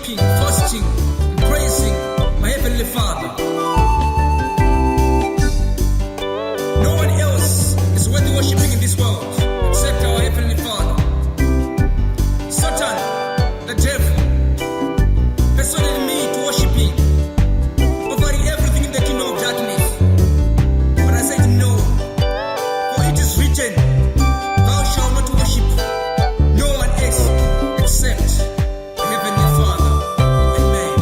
worshiping, fasting, and praising my Heavenly Father. No one else is worthy worshiping in this world except our Heavenly Father. Satan, the devil, persuaded me to worship him over everything in the kingdom of darkness. But I said no, for it is written, thou shalt not worship no one else except the Heavenly Father. Amen.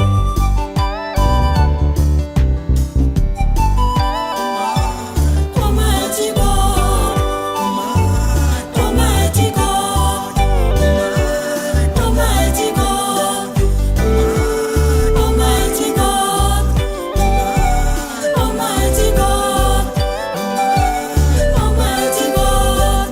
Almighty God, Almighty God, Almighty God, Almighty God, Almighty God, Almighty God.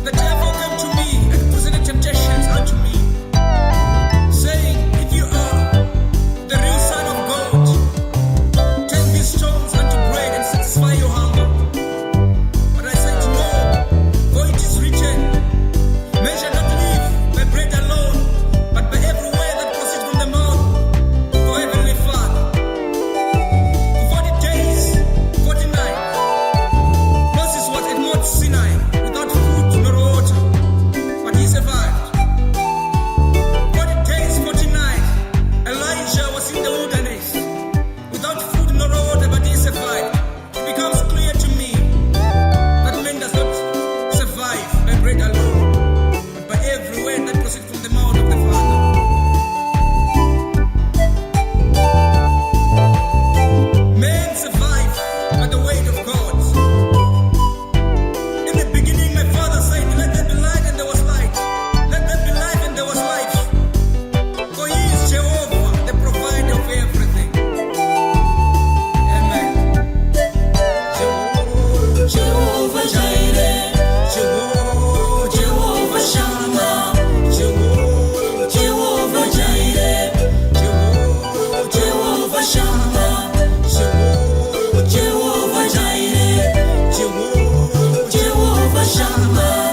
The devil came to me and presented temptations unto me, saying, if you are the real Son of God, take these stones unto bread and satisfy your hunger. But I said, no, for it is written, man shall not live by bread alone, but by every word that proceeds from the mouth of our Heavenly Father. For 40 days, 40 nights, Moses was at Mount Sinai without food nor water, but he survived. 40 days, 40 nights, Elijah was in the wilderness without food nor water, but he survived. It becomes clear to me that man does not survive by bread alone, but by every word that proceeds from the mouth of the Father. Men survive by the word of God. In the beginning, my Father said, let there be light, and there was light. Let there be life, and there was life. For He is Jehovah, the provider of everything. Amen. Jehovah Jireh, Jehovah Shammah, Jehovah Jehovah Jireh, Jehovah Shammah, Jehovah Jireh, Jehovah Shammah.